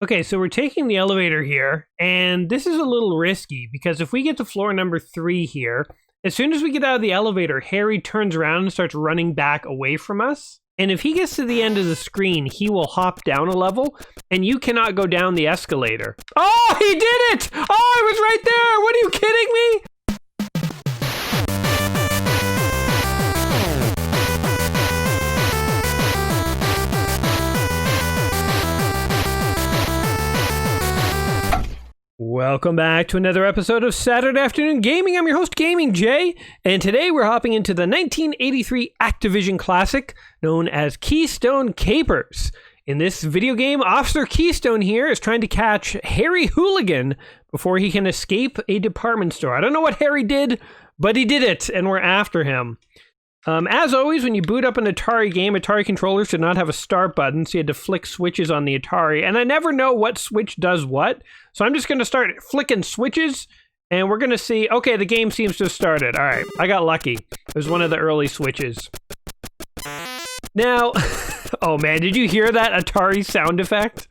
Okay, so we're taking the elevator here, and this is a little risky because if we get to floor number 3 here, as soon as we get out of the elevator, Harry turns around and starts running back away from us. And if he gets to the end of the screen, he will hop down a level, and you cannot go down the escalator. Oh, he did it! Oh, I was right there! What, are you kidding me? Welcome back to another episode of Saturday Afternoon Gaming. I'm your host, Gaming Jay, and today we're hopping into the 1983 Activision classic known as Keystone Capers. In this video game, Officer Keystone here is trying to catch Harry Hooligan before he can escape a department store. I don't know what Harry did, but he did it, and we're after him. As always, when you boot up an Atari game, Atari controllers did not have a start button, so you had to flick switches on the Atari, and I never know what switch does what, so I'm just going to start flicking switches, and we're going to see, okay, the game seems to have started. All right, I got lucky. It was one of the early switches. Now, oh man, did you hear that Atari sound effect?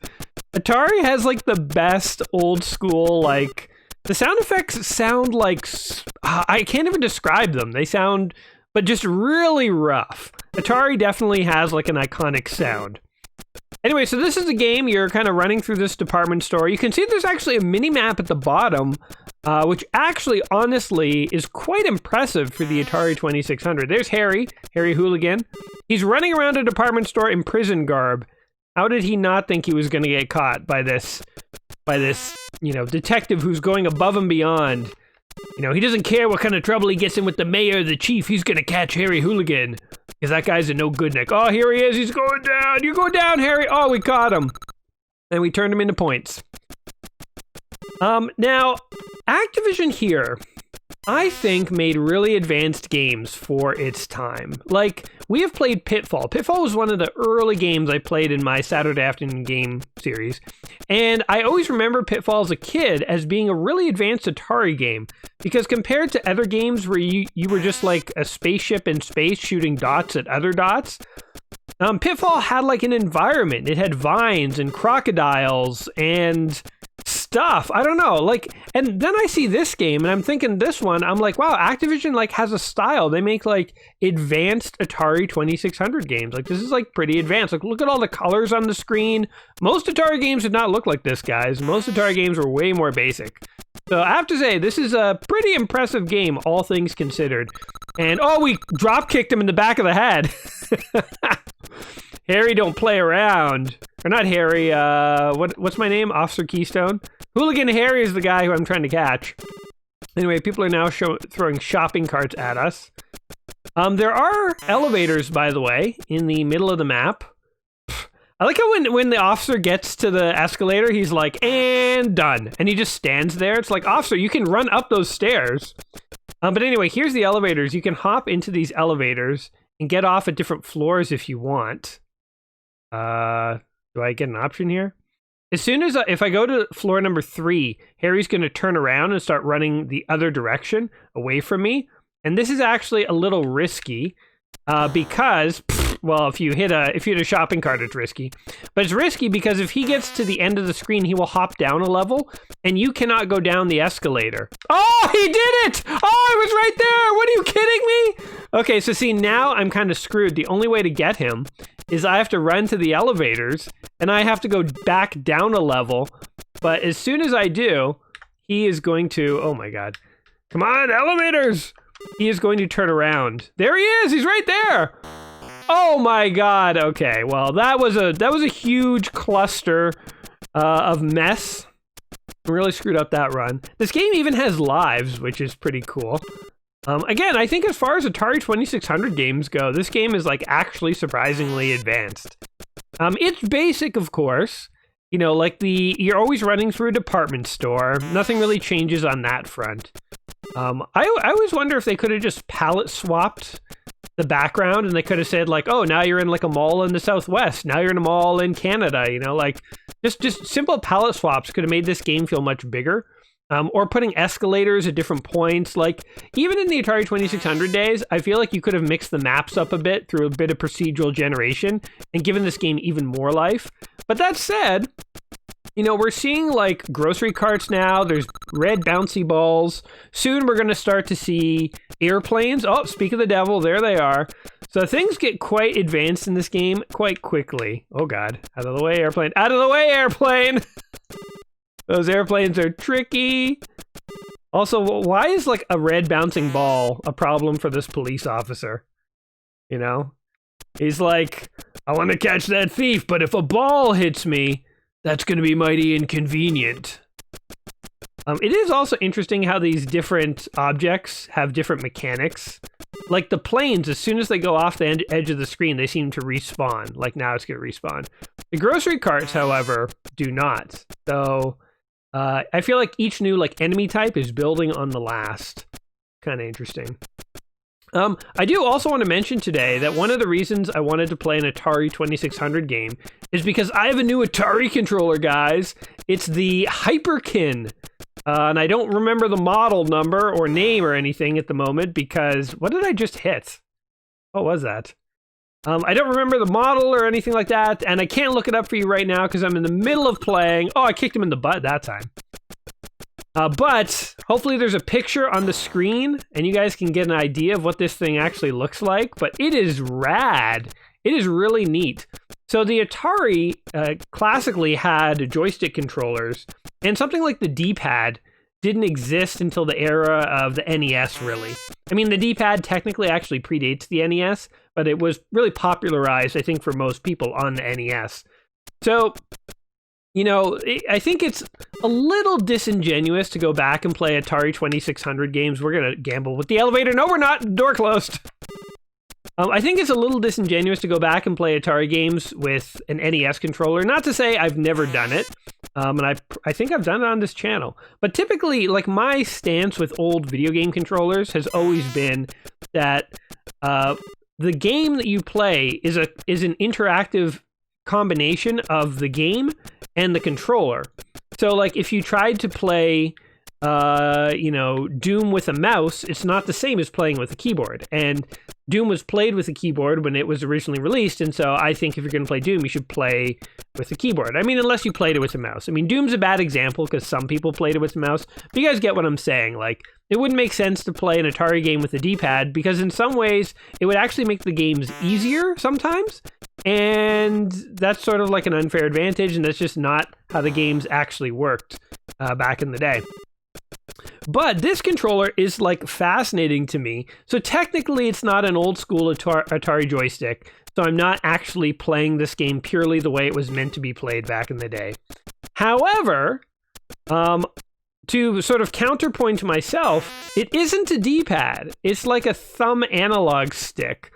Atari has like the best old school, like, the sound effects sound like, I can't even describe them. They sound, but just really rough. Atari definitely has like an iconic sound. Anyway, so this is a game. You're kind of running through this department store. You can see there's actually a mini map at the bottom, which actually, honestly, is quite impressive for the Atari 2600. There's Harry Hooligan. He's running around a department store in prison garb. How did he not think he was going to get caught by this, detective who's going above and beyond? You know, he doesn't care what kind of trouble he gets in with the mayor or the chief. He's going to catch Harry Hooligan. Because that guy's a no-good-nick. Oh, here he is. He's going down. You go down, Harry. Oh, we caught him. And we turned him into points. Now, Activision here, I think, made really advanced games for its time. Like, we have played Pitfall. Pitfall was one of the early games I played in my Saturday Afternoon game series. And I always remember Pitfall as a kid as being a really advanced Atari game. Because compared to other games where you were just like a spaceship in space shooting dots at other dots, Pitfall had like an environment. It had vines and crocodiles and stuff. I don't know, like, and then I see this game and I'm thinking this one, I'm like, wow, Activision like has a style. They make like advanced Atari 2600 games. Like, this is like pretty advanced. Like, look at all the colors on the screen. Most Atari games did not look like this, guys. Most Atari games were way more basic. So I have to say, this is a pretty impressive game, all things considered. And oh, we drop kicked him in the back of the head. Harry, don't play around. Or not Harry, what's my name? Officer Keystone? Hooligan Harry is the guy who I'm trying to catch. Anyway, people are now throwing shopping carts at us. There are elevators, by the way, in the middle of the map. I like how when the officer gets to the escalator, he's like, and done. And he just stands there. It's like, officer, you can run up those stairs. But anyway, here's the elevators. You can hop into these elevators and get off at different floors if you want. Do I get an option here? As soon as, if I go to floor number 3, Harry's going to turn around and start running the other direction away from me. And this is actually a little risky because, well, if you hit a shopping cart, it's risky. But it's risky because if he gets to the end of the screen, he will hop down a level, and you cannot go down the escalator. Oh, he did it! Oh, I was right there! What, are you kidding me? Okay, so see, now I'm kind of screwed. The only way to get him is I have to run to the elevators, and I have to go back down a level. But as soon as I do, he is going to, oh my god. Come on, elevators! He is going to turn around. There he is! He's right there! Oh my god, okay. Well, that was a huge cluster of mess. Really screwed up that run. This game even has lives, which is pretty cool. Again, I think as far as Atari 2600 games go, this game is like actually surprisingly advanced. It's basic, of course. You know, like you're always running through a department store. Nothing really changes on that front. I always wonder if they could have just palette swapped the background and they could have said like, oh, now you're in like a mall in the Southwest. Now you're in a mall in Canada, you know, like just simple palette swaps could have made this game feel much bigger. Or putting escalators at different points. Like, even in the Atari 2600 days, I feel like you could have mixed the maps up a bit through a bit of procedural generation and given this game even more life. But that said, You know, we're seeing like grocery carts now. There's red bouncy balls. Soon we're going to start to see airplanes. Oh, speak of the devil, there they are. So things get quite advanced in this game quite quickly. Oh God, out of the way, airplane. Out of the way, airplane! Those airplanes are tricky. Also, why is like a red bouncing ball a problem for this police officer? You know? He's like, I want to catch that thief, but if a ball hits me, that's going to be mighty inconvenient. It is also interesting how these different objects have different mechanics. Like the planes, as soon as they go off the edge of the screen, they seem to respawn. Like now it's going to respawn. The grocery carts, however, do not. So I feel like each new like enemy type is building on the last. Kind of interesting. I do also want to mention today that one of the reasons I wanted to play an Atari 2600 game is because I have a new Atari controller, guys. It's the Hyperkin. And I don't remember the model number or name or anything at the moment because what did I just hit? What was that? I don't remember the model or anything like that, and I can't look it up for you right now because I'm in the middle of playing. Oh, I kicked him in the butt that time. But hopefully there's a picture on the screen and you guys can get an idea of what this thing actually looks like. But it is rad. It is really neat. So the Atari classically had joystick controllers, and something like the D-pad didn't exist until the era of the NES, really. I mean, the D-pad technically actually predates the NES, but it was really popularized, I think, for most people on the NES. So, you know, I think it's a little disingenuous to go back and play Atari 2600 games. We're going to gamble with the elevator. No, we're not. Door closed. I think it's a little disingenuous to go back and play Atari games with an NES controller. Not to say I've never done it, and I think I've done it on this channel. But typically, like, my stance with old video game controllers has always been that the game that you play is an interactive combination of the game and the controller. So, like, if you tried to play you know, Doom with a mouse, it's not the same as playing with a keyboard. And Doom was played with a keyboard when it was originally released, and so I think if you're going to play Doom, you should play with a keyboard. I mean, unless you played it with a mouse. I mean, Doom's a bad example because some people played it with a mouse, but you guys get what I'm saying. Like, it wouldn't make sense to play an Atari game with a D-pad because in some ways, it would actually make the games easier sometimes, and that's sort of like an unfair advantage, and that's just not how the games actually worked back in the day. But this controller is like fascinating to me. So technically it's not an old school Atari joystick. So I'm not actually playing this game purely the way it was meant to be played back in the day. However, to sort of counterpoint to myself, it isn't a D-pad. It's like a thumb analog stick.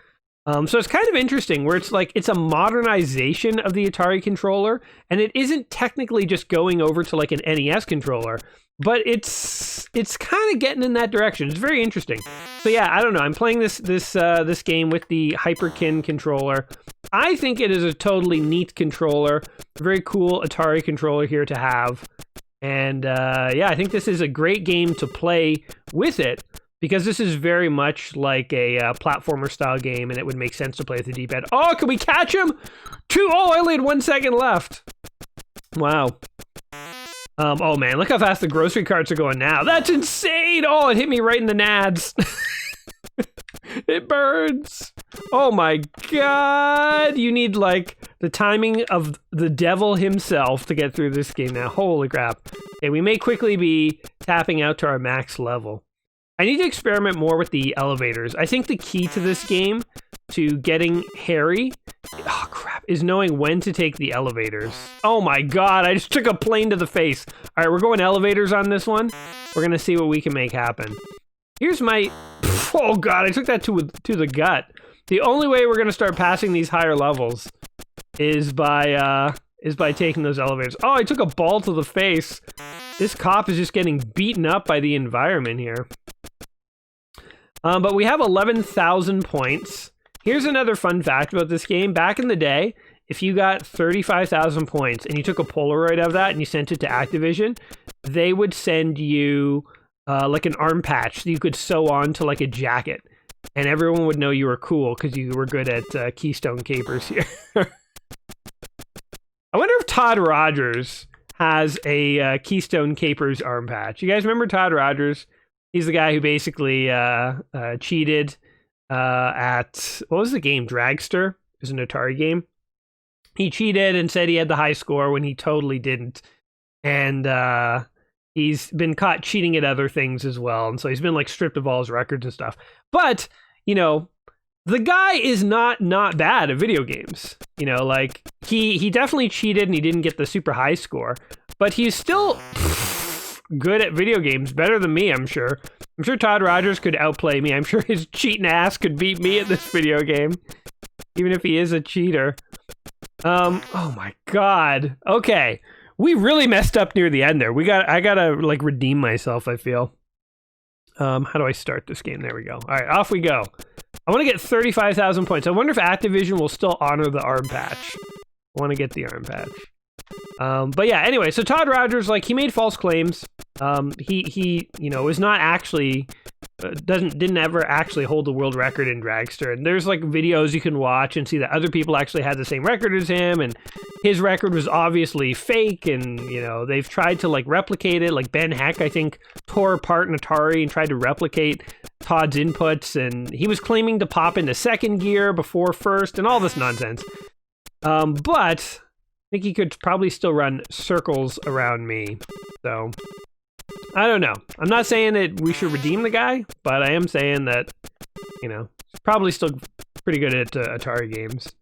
So it's kind of interesting where it's like it's a modernization of the Atari controller, and it isn't technically just going over to like an NES controller, but it's kind of getting in that direction. It's very interesting. So yeah, I don't know. I'm playing this game with the Hyperkin controller. I think it is a totally neat controller, very cool Atari controller here to have, and yeah, I think this is a great game to play with it. Because this is very much like a platformer style game, and it would make sense to play with the D-pad. Oh, can we catch him? Oh, I only had 1 second left. Wow. Oh man, look how fast the grocery carts are going now. That's insane. Oh, it hit me right in the nads. It burns. Oh my God. You need like the timing of the devil himself to get through this game now. Holy crap. Okay, we may quickly be tapping out to our max level. I need to experiment more with the elevators. I think the key to this game, to getting Harry, oh crap, is knowing when to take the elevators. Oh my God, I just took a plane to the face. All right, we're going elevators on this one. We're gonna see what we can make happen. Here's my, oh God, I took that to the gut. The only way we're gonna start passing these higher levels is by taking those elevators. Oh, I took a ball to the face. This cop is just getting beaten up by the environment here. But we have 11,000 points. Here's another fun fact about this game. Back in the day, if you got 35,000 points and you took a Polaroid of that and you sent it to Activision, they would send you like an arm patch that you could sew on to like a jacket. And everyone would know you were cool because you were good at Keystone Capers here. I wonder if Todd Rogers has a Keystone Capers arm patch. You guys remember Todd Rogers? He's the guy who basically cheated at, what was the game? Dragster? It was an Atari game. He cheated and said he had the high score when he totally didn't. And he's been caught cheating at other things as well. And so he's been like stripped of all his records and stuff. But, you know, the guy is not bad at video games. You know, like he definitely cheated and he didn't get the super high score, but he's still good at video games, better than me, I'm sure. I'm sure Todd Rogers could outplay me. I'm sure his cheating ass could beat me at this video game, even if he is a cheater. Oh my God. Okay. We really messed up near the end there. I gotta like redeem myself, I feel. How do I start this game? There we go. All right, off we go. I want to get 35,000 points. I wonder if Activision will still honor the arm patch. I want to get the arm patch. But yeah, anyway, so Todd Rogers, like, he made false claims. He you know, is not actually, didn't ever actually hold the world record in Dragster. And there's like videos you can watch and see that other people actually had the same record as him, and his record was obviously fake. And you know, they've tried to like replicate it. Like Ben Heck, I think, tore apart an Atari and tried to replicate Todd's inputs, and he was claiming to pop into second gear before first, and all this nonsense. But I think he could probably still run circles around me. So I don't know. I'm not saying that we should redeem the guy, but I am saying that, you know, he's probably still pretty good at Atari games.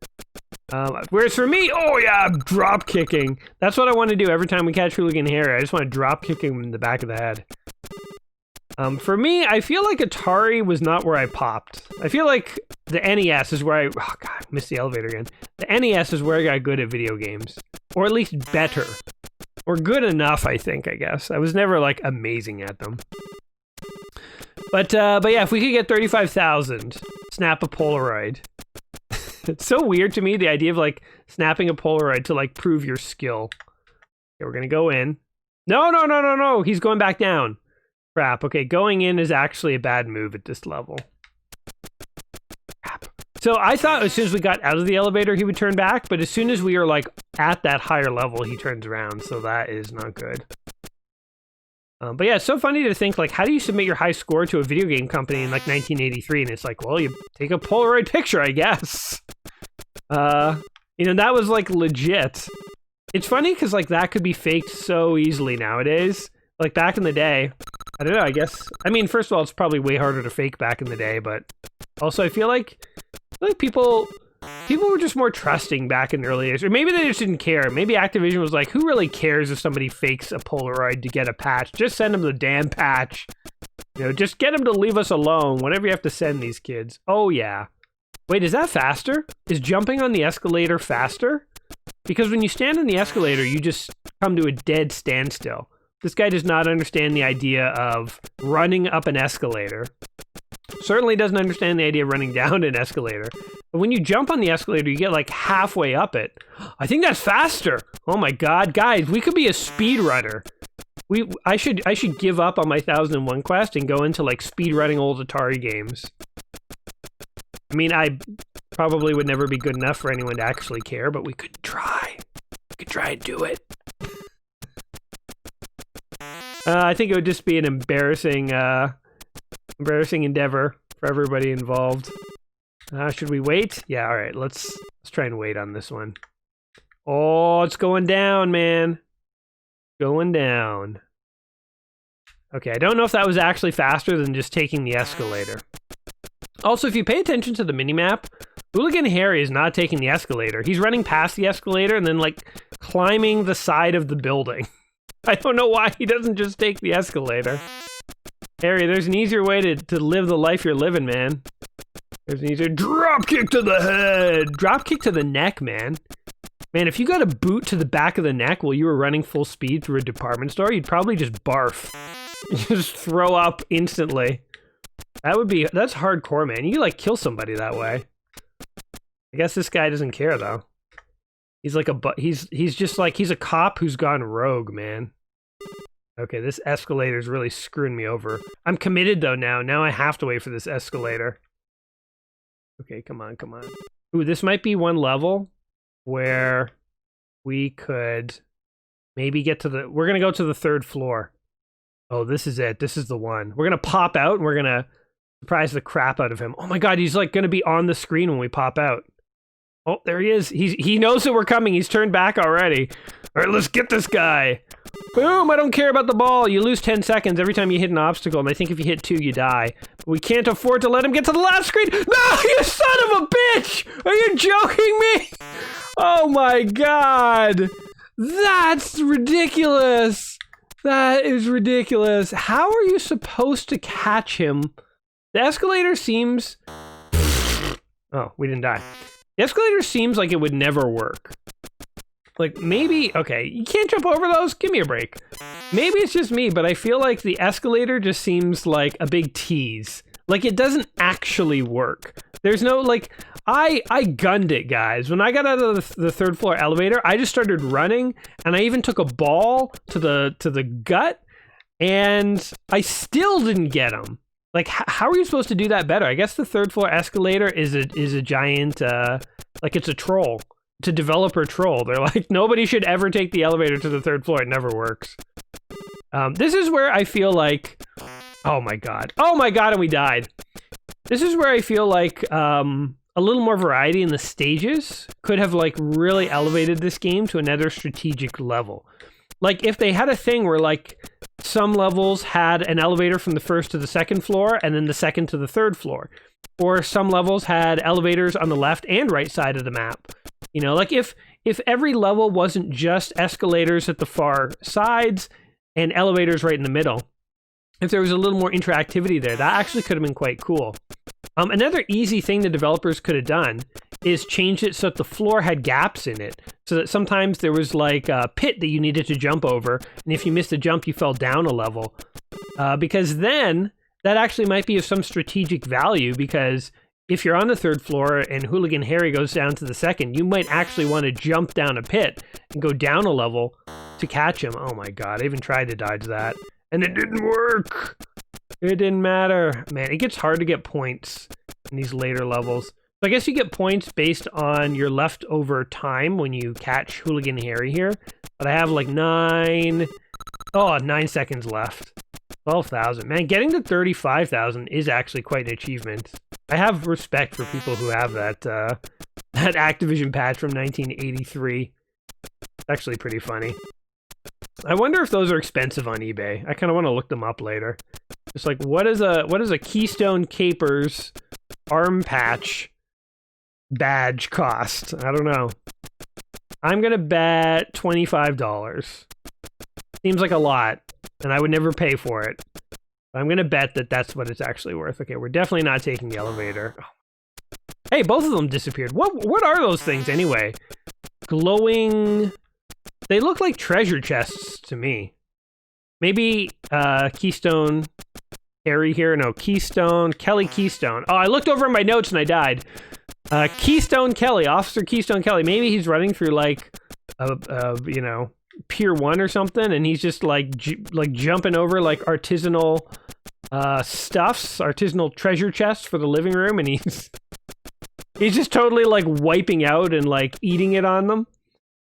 Whereas for me, oh yeah, drop kicking. That's what I want to do every time we catch Hooligan Harry. I just want to drop kick him in the back of the head. For me, I feel like Atari was not where I popped. I feel like the NES is where I... Oh God, missed the elevator again. The NES is where I got good at video games. Or at least better. Or good enough, I think, I guess. I was never, like, amazing at them. But yeah, if we could get 35,000, snap a Polaroid. It's so weird to me, the idea of, like, snapping a Polaroid to, like, prove your skill. Okay, we're gonna go in. No! He's going back down. Crap. Okay, going in is actually a bad move at this level. Crap. So I thought as soon as we got out of the elevator, he would turn back, but as soon as we are like at that higher level, he turns around. So that is not good. But yeah, it's so funny to think, like, how do you submit your high score to a video game company in like 1983? And it's like, well, you take a Polaroid picture, I guess. You know, that was like legit. It's funny because like that could be faked so easily nowadays. Like back in the day, I don't know, I guess. I mean, first of all, it's probably way harder to fake back in the day, but also I feel like people were just more trusting back in the early days. Or maybe they just didn't care. Maybe Activision was like, who really cares if somebody fakes a Polaroid to get a patch? Just send them the damn patch. You know, just get them to leave us alone whenever you have to send these kids. Oh, yeah. Wait, is that faster? Is jumping on the escalator faster? Because when you stand on the escalator, you just come to a dead standstill. This guy does not understand the idea of running up an escalator. Certainly doesn't understand the idea of running down an escalator. But when you jump on the escalator, you get like halfway up it. I think that's faster. Oh my God, guys, we could be a speedrunner. I should give up on my 1001 quest and go into like speedrunning old Atari games. I mean, I probably would never be good enough for anyone to actually care, but we could try. We could try and do it. I think it would just be an embarrassing endeavor for everybody involved. Should we wait? Yeah, all right. Let's try and wait on this one. Oh, it's going down, man. Going down. Okay, I don't know if that was actually faster than just taking the escalator. Also, if you pay attention to the minimap, Hooligan Harry is not taking the escalator. He's running past the escalator and then, like, climbing the side of the building. I don't know why he doesn't just take the escalator. Harry, there's an easier way to live the life you're living, man. There's an easier drop kick to the head. Drop kick to the neck, man. Man, if you got a boot to the back of the neck while you were running full speed through a department store, you'd probably just barf. Just throw up instantly. That's hardcore, man. You like kill somebody that way. I guess this guy doesn't care though. He's like he's just like, he's a cop who's gone rogue, man. Okay, this escalator's really screwing me over. I'm committed though now. Now I have to wait for this escalator. Okay, come on, come on. Ooh, this might be one level where we could maybe get to the... We're going to go to the 3rd floor. Oh, this is it. This is the one. We're going to pop out and we're going to surprise the crap out of him. Oh my god, he's like going to be on the screen when we pop out. Oh, there he is. He knows that we're coming. He's turned back already. All right, let's get this guy. Boom, I don't care about the ball. You lose 10 seconds every time you hit an obstacle, and I think if you hit 2, you die. But we can't afford to let him get to the last screen. No, you son of a bitch! Are you joking me? Oh my god. That's ridiculous. That is ridiculous. How are you supposed to catch him? The escalator seems... Oh, we didn't die. The escalator seems like it would never work. Like, maybe... Okay, you can't jump over those? Give me a break. Maybe it's just me, but I feel like the escalator just seems like a big tease. Like, it doesn't actually work. There's no, like... I gunned it, guys. When I got out of the 3rd floor elevator, I just started running, and I even took a ball to the gut, and I still didn't get him. Like, how are you supposed to do that better? I guess the 3rd floor escalator is a giant, like it's a troll. It's a developer troll. They're like, nobody should ever take the elevator to the 3rd floor. It never works. This is where I feel like, oh my god, and we died. This is where I feel like a little more variety in the stages could have like really elevated this game to another strategic level. Like if they had a thing where like some levels had an elevator from the 1st to the 2nd floor and then the 2nd to the 3rd floor. Or some levels had elevators on the left and right side of the map. You know, like if every level wasn't just escalators at the far sides and elevators right in the middle. If there was a little more interactivity there, that actually could have been quite cool. Another easy thing the developers could have done is change it so that the floor had gaps in it. So that sometimes there was like a pit that you needed to jump over. And if you missed a jump, you fell down a level. Because then that actually might be of some strategic value, because if you're on the 3rd floor and Hooligan Harry goes down to the 2nd, you might actually want to jump down a pit and go down a level to catch him. Oh my god, I even tried to dodge that. And it didn't work! It didn't matter. Man, it gets hard to get points in these later levels. So I guess you get points based on your leftover time when you catch Hooligan Harry here. But I have like 9 seconds left. 12,000. Man, getting to 35,000 is actually quite an achievement. I have respect for people who have that Activision patch from 1983. It's actually pretty funny. I wonder if those are expensive on eBay. I kind of want to look them up later. Just like, what is a Keystone Capers arm patch badge cost? I don't know. I'm gonna bet $25. Seems like a lot, and I would never pay for it. But I'm gonna bet that that's what it's actually worth. Okay, we're definitely not taking the elevator. Hey, both of them disappeared. What are those things anyway? Glowing... They look like treasure chests to me. Maybe Keystone Harry here. No, Keystone. Kelly Keystone. Oh, I looked over in my notes and I died. Keystone Kelly. Officer Keystone Kelly. Maybe he's running through like you know, Pier 1 or something, and he's just like jumping over like artisanal stuffs, artisanal treasure chests for the living room, and he's just totally like wiping out and like eating it on them.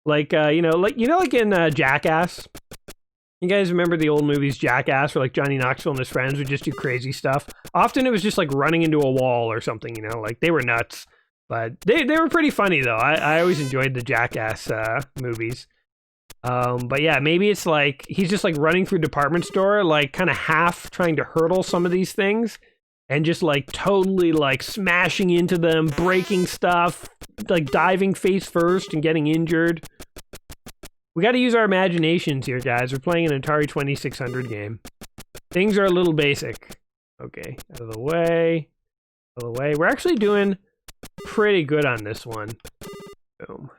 Like, like in Jackass. You guys remember the old movies Jackass, where like Johnny Knoxville and his friends would just do crazy stuff? Often it was just like running into a wall or something, you know, like they were nuts. But they were pretty funny though. I always enjoyed the Jackass movies. But yeah, maybe it's like he's just like running through department store, like kind of half trying to hurdle some of these things and just like totally like smashing into them, breaking stuff, like diving face first and getting injured. We got to use our imaginations here, guys. We're playing an Atari 2600 game. Things are a little basic. Okay, out of the way. Out of the way. We're actually doing pretty good on this one. Boom.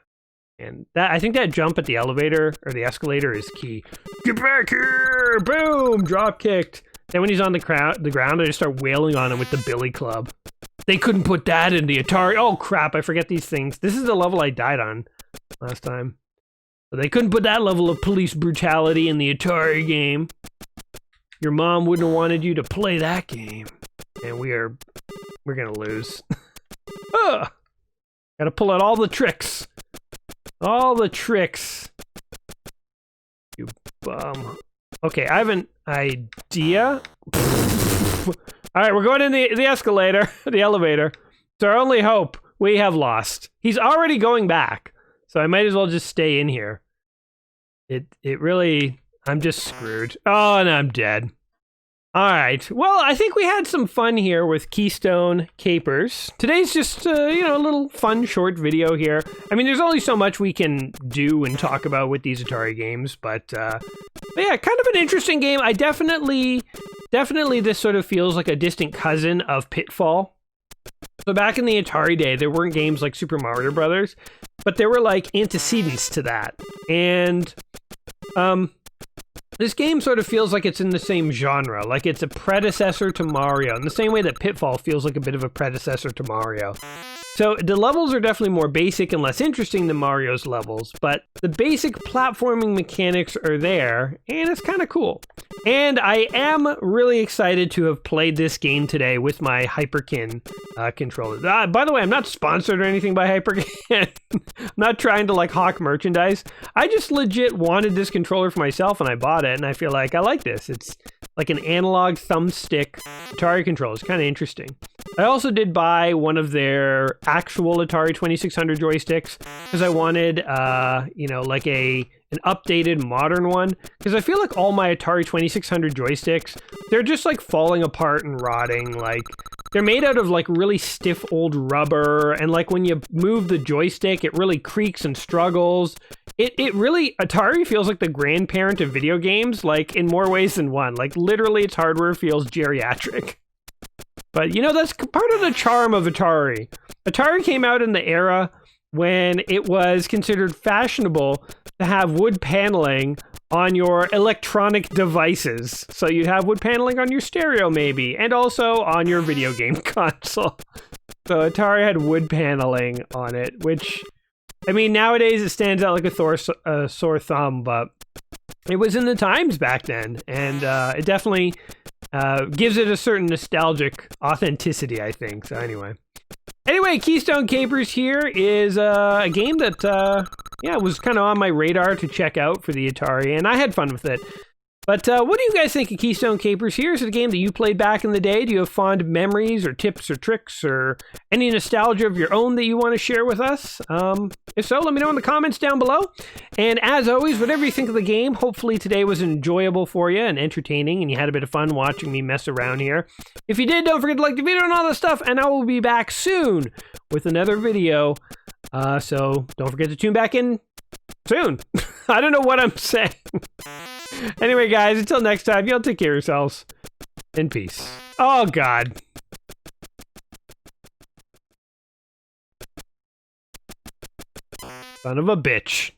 And that, I think that jump at the elevator or the escalator is key. Get back here! Boom! Drop kicked. Then when he's on the ground, I just start wailing on him with the billy club. They couldn't put that in the Atari. Oh crap, I forget these things. This is the level I died on last time. But they couldn't put that level of police brutality in the Atari game. Your mom wouldn't have wanted you to play that game. And we're gonna lose. Gotta pull out all the tricks. All the tricks. You bum. Okay, I have an idea. All right, we're going in the escalator, the elevator. It's our only hope. We have lost. He's already going back, so I might as well just stay in here. It really, I'm just screwed. Oh, and I'm dead. All right. Well, I think we had some fun here with Keystone Capers. Today's just, you know, a little fun short video here. I mean, there's only so much we can do and talk about with these Atari games, but yeah, kind of an interesting game. I definitely this sort of feels like a distant cousin of Pitfall. So back in the Atari day, there weren't games like Super Mario Brothers, but there were like antecedents to that. And this game sort of feels like it's in the same genre, like it's a predecessor to Mario, in the same way that Pitfall feels like a bit of a predecessor to Mario. So the levels are definitely more basic and less interesting than Mario's levels, but the basic platforming mechanics are there, and it's kind of cool. And I am really excited to have played this game today with my Hyperkin controller. By the way, I'm not sponsored or anything by Hyperkin. I'm not trying to like hawk merchandise. I just legit wanted this controller for myself and I bought it, and I feel like I like this. It's like an analog thumbstick Atari controller. It's kind of interesting. I also did buy one of their actual Atari 2600 joysticks because I wanted, you know, like an updated modern one, because I feel like all my Atari 2600 joysticks, they're just like falling apart and rotting. Like they're made out of like really stiff old rubber, and like when you move the joystick, it really creaks and struggles. It really, Atari feels like the grandparent of video games, like in more ways than one. Like literally its hardware feels geriatric. But you know, that's part of the charm of Atari. Atari came out in the era when it was considered fashionable to have wood paneling on your electronic devices. So you'd have wood paneling on your stereo maybe, and also on your video game console. So Atari had wood paneling on it, which, I mean, nowadays it stands out like a sore thumb, but it was in the times back then, and it definitely gives it a certain nostalgic authenticity, I think. So anyway, Keystone Capers here is a game that, yeah, was kind of on my radar to check out for the Atari, and I had fun with it. But what do you guys think of Keystone Capers here? Is it a game that you played back in the day? Do you have fond memories or tips or tricks or any nostalgia of your own that you want to share with us? If so, let me know in the comments down below. And as always, whatever you think of the game, hopefully today was enjoyable for you and entertaining, and you had a bit of fun watching me mess around here. If you did, don't forget to like the video and all that stuff, and I will be back soon with another video. So don't forget to tune back in soon. I don't know what I'm saying. Anyway, guys, until next time, y'all take care of yourselves. In peace. Oh, God. Son of a bitch.